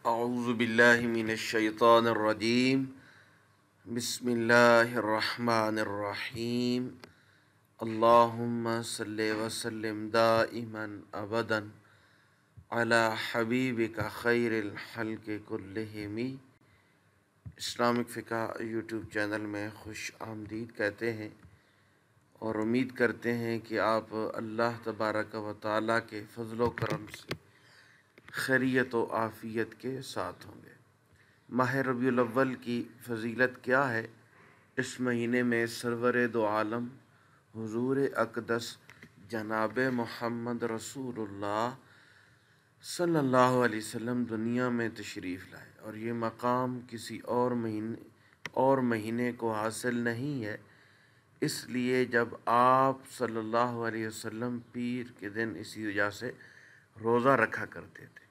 اعوذ باللہ من الشیطان الرجیم بسم اللہ الرحمن الرحیم اللہم صلی وسلم دائما ابدا علی حبیبک خیر الخلق کلہم۔ اسلامک فقہ یوٹیوب چینل میں خوش آمدید کہتے ہیں اور امید کرتے ہیں کہ آپ اللہ تبارک و تعالیٰ کے فضل و کرم سے خیریت و عافیت کے ساتھ ہوں گے۔ ماہ ربیع الاول کی فضیلت کیا ہے؟ اس مہینے میں سرور دو عالم حضور اقدس جناب محمد رسول اللہ صلی اللہ علیہ وسلم دنیا میں تشریف لائے، اور یہ مقام کسی اور مہینے کو حاصل نہیں ہے۔ اس لیے جب آپ صلی اللہ علیہ وسلم پیر کے دن اسی وجہ سے روزہ رکھا کرتے تھے،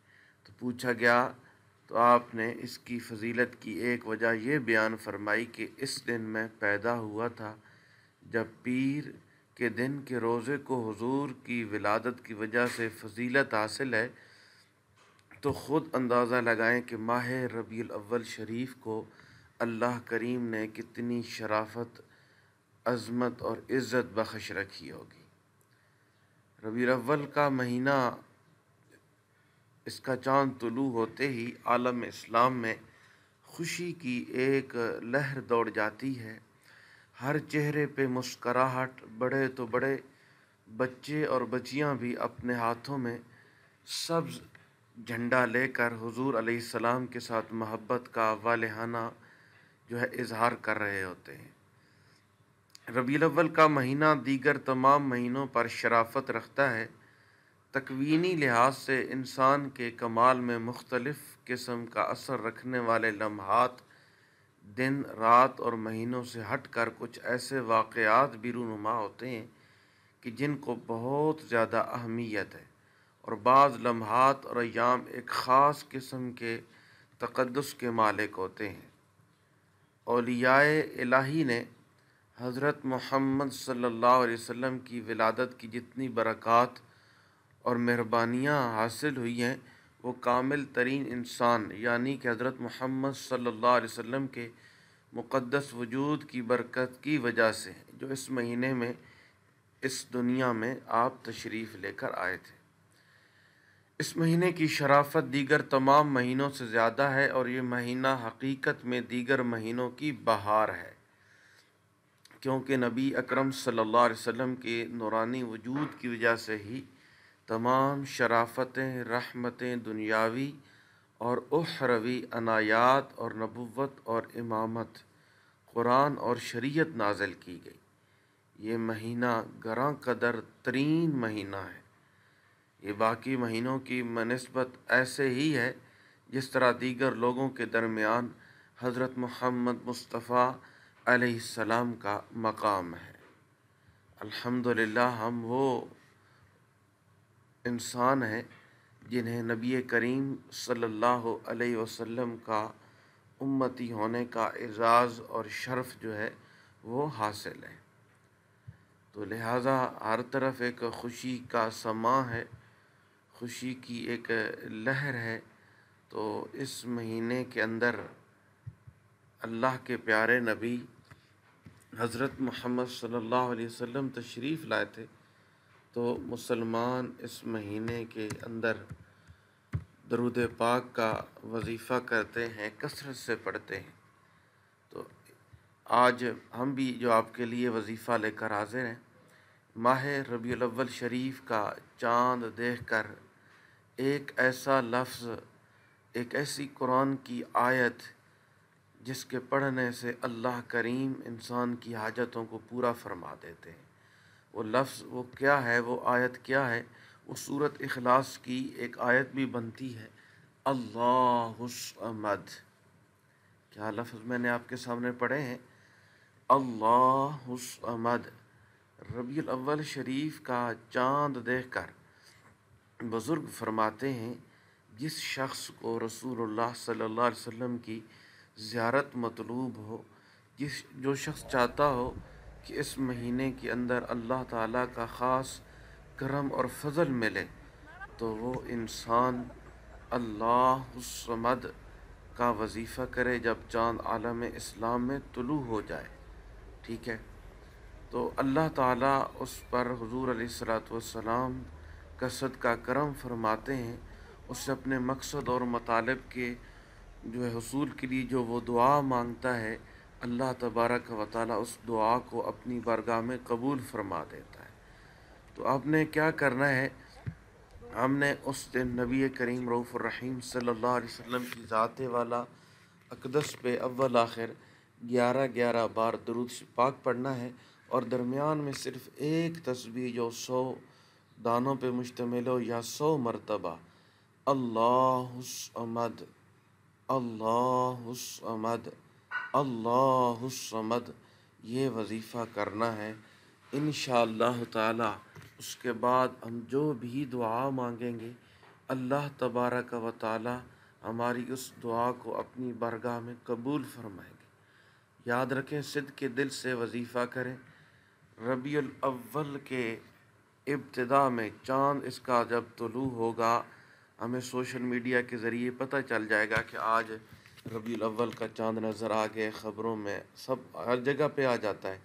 تو پوچھا گیا تو آپ نے اس کی فضیلت کی ایک وجہ یہ بیان فرمائی کہ اس دن میں پیدا ہوا تھا۔ جب پیر کے دن کے روزے کو حضور کی ولادت کی وجہ سے فضیلت حاصل ہے، تو خود اندازہ لگائیں کہ ماہ ربیع الاول شریف کو اللہ کریم نے کتنی شرافت، عظمت اور عزت بخش رکھی ہوگی۔ ربیع الاول کا مہینہ، اس کا چاند طلوع ہوتے ہی عالم اسلام میں خوشی کی ایک لہر دوڑ جاتی ہے۔ ہر چہرے پہ مسکراہٹ، بڑے تو بڑے بچے اور بچیاں بھی اپنے ہاتھوں میں سبز جھنڈا لے کر حضور علیہ السلام کے ساتھ محبت کا والہانہ اظہار کر رہے ہوتے ہیں۔ ربیع الاول کا مہینہ دیگر تمام مہینوں پر شرافت رکھتا ہے۔ تکوینی لحاظ سے انسان کے کمال میں مختلف قسم کا اثر رکھنے والے لمحات، دن، رات اور مہینوں سے ہٹ کر کچھ ایسے واقعات بھی رونما ہوتے ہیں کہ جن کو بہت زیادہ اہمیت ہے، اور بعض لمحات اور ایام ایک خاص قسم کے تقدس کے مالک ہوتے ہیں۔ اولیاء الہی نے حضرت محمد صلی اللہ علیہ وسلم کی ولادت کی جتنی برکات اور مہربانیاں حاصل ہوئی ہیں، وہ کامل ترین انسان یعنی کہ حضرت محمد صلی اللہ علیہ وسلم کے مقدس وجود کی برکت کی وجہ سے، جو اس مہینے میں اس دنیا میں آپ تشریف لے کر آئے تھے۔ اس مہینے کی شرافت دیگر تمام مہینوں سے زیادہ ہے، اور یہ مہینہ حقیقت میں دیگر مہینوں کی بہار ہے، کیونکہ نبی اکرم صلی اللہ علیہ وسلم کے نورانی وجود کی وجہ سے ہی تمام شرافتیں، رحمتیں، دنیاوی اور اخروی عنایات اور نبوت اور امامت، قرآن اور شریعت نازل کی گئی۔ یہ مہینہ گراں قدر ترین مہینہ ہے۔ یہ باقی مہینوں کی بنسبت ایسے ہی ہے جس طرح دیگر لوگوں کے درمیان حضرت محمد مصطفیٰ علیہ السلام کا مقام ہے۔ الحمدللہ ہم وہ انسان ہیں جنہیں نبی کریم صلی اللہ علیہ وسلم کا امتی ہونے کا اعزاز اور شرف وہ حاصل ہے۔ تو لہٰذا ہر طرف ایک خوشی کا سماں ہے، خوشی کی ایک لہر ہے۔ تو اس مہینے کے اندر اللہ کے پیارے نبی حضرت محمد صلی اللہ علیہ وسلم تشریف لائے تھے، تو مسلمان اس مہینے کے اندر درود پاک کا وظیفہ کرتے ہیں، کثرت سے پڑھتے ہیں۔ تو آج ہم بھی جو آپ کے لیے وظیفہ لے کر حاضر ہیں، ماہ ربیع الاول شریف کا چاند دیکھ کر ایک ایسا لفظ، ایک ایسی قرآن کی آیت جس کے پڑھنے سے اللہ کریم انسان کی حاجتوں کو پورا فرما دیتے ہیں، وہ لفظ وہ کیا ہے، وہ آیت کیا ہے؟ وہ سورۃ اخلاص کی ایک آیت بھی بنتی ہے، اللہ الصمد۔ کیا لفظ میں نے آپ کے سامنے پڑھے ہیں؟ اللہ الصمد۔ ربیع الاول شریف کا چاند دیکھ کر بزرگ فرماتے ہیں، جس شخص کو رسول اللہ صلی اللہ علیہ وسلم کی زیارت مطلوب ہو، جو شخص چاہتا ہو کہ اس مہینے کے اندر اللہ تعالیٰ کا خاص کرم اور فضل ملے، تو وہ انسان اللہ الصمد کا وظیفہ کرے جب چاند عالم اسلام میں طلوع ہو جائے. ٹھیک ہے. تو اللہ تعالیٰ اس پر حضور علیہ الصلاۃ والسلام کا صدقہ کرم فرماتے ہیں. اس سے اپنے مقصد اور مطالب کے جو ہے حصول کے لیے جو وہ دعا مانگتا ہے، اللہ تبارک و تعالیٰ اس دعا کو اپنی بارگاہ میں قبول فرما دیتا ہے. تو آپ نے کیا کرنا ہے، ہم نے اس دن نبی کریم رؤوف الرحیم صلی اللہ علیہ وسلم کی ذات والا اقدس پہ اول آخر 11 بار درود پاک پڑھنا ہے، اور درمیان میں صرف ایک تسبیح جو 100 دانوں پہ مشتمل ہو یا 100 مرتبہ اللہ الصمد، اللہ الصمد، اللہ الصمد، یہ وظیفہ کرنا ہے انشاءاللہ تعالی. اس کے بعد ہم جو بھی دعا مانگیں گے، اللہ تبارک و تعالی ہماری اس دعا کو اپنی بارگاہ میں قبول فرمائیں گے. یاد رکھیں، صدق کے دل سے وظیفہ کریں. ربیع الاول کے ابتدا میں چاند اس کا جب طلوع ہوگا، ہمیں سوشل میڈیا کے ذریعے پتہ چل جائے گا کہ آج ربیع الاول کا چاند نظر آ گئے، خبروں میں سب ہر جگہ پہ آ جاتا ہے.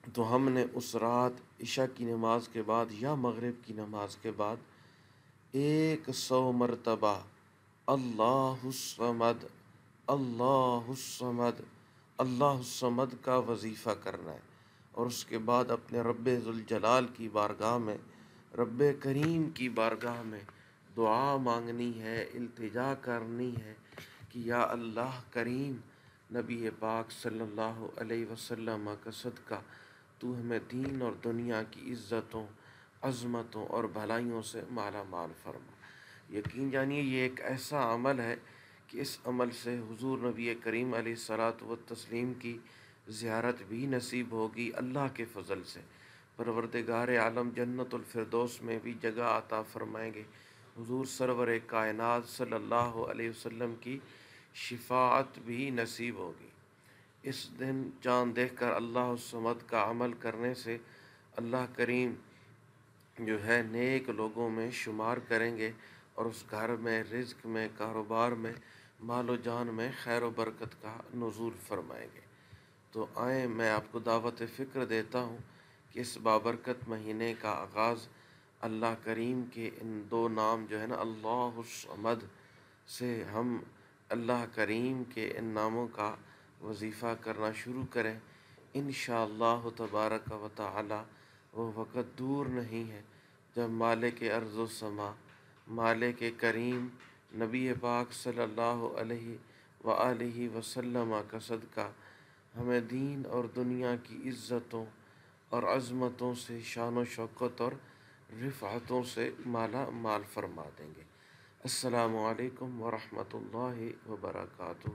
تو ہم نے اس رات عشاء کی نماز کے بعد یا مغرب کی نماز کے بعد 100 مرتبہ اللہ الصمد، اللہ الصمد، اللہ الصمد کا وظیفہ کرنا ہے. اور اس کے بعد اپنے رب ذوالجلال کی بارگاہ میں، رب کریم کی بارگاہ میں دعا مانگنی ہے، التجا کرنی ہے کہ یا اللہ کریم، نبی پاک صلی اللہ علیہ وسلم کا صدقہ تو ہمیں دین اور دنیا کی عزتوں، عظمتوں اور بھلائیوں سے مالا مال فرما. یقین جانیے یہ ایک ایسا عمل ہے کہ اس عمل سے حضور نبی کریم علیہ الصلاۃ والتسلیم کی زیارت بھی نصیب ہوگی اللہ کے فضل سے. پروردگار عالم جنت الفردوس میں بھی جگہ عطا فرمائیں گے. حضور سرور کائنات صلی اللہ علیہ وسلم کی شفاعت بھی نصیب ہوگی. اس دن چاند دیکھ کر اللہ الصمد کا عمل کرنے سے اللہ کریم جو ہے نیک لوگوں میں شمار کریں گے، اور اس گھر میں، رزق میں، کاروبار میں، مال و جان میں خیر و برکت کا نزول فرمائیں گے. تو آئیں میں آپ کو دعوت فکر دیتا ہوں کہ اس بابرکت مہینے کا آغاز اللہ کریم کے ان دو نام جو ہے نا اللہ الصمد سے ہم اللہ کریم کے ان ناموں کا وظیفہ کرنا شروع کریں. انشاءاللہ تبارک و تعالی وہ وقت دور نہیں ہے جب مالک ارض و سما، مالک کریم نبی پاک صلی اللہ علیہ وآلہ وسلم کا صدقہ ہمیں دین اور دنیا کی عزتوں اور عظمتوں سے، شان و شوکت اور رفعتوں سے مالا مال فرما دیں گے. السلام علیکم ورحمۃ اللہ وبرکاتہ.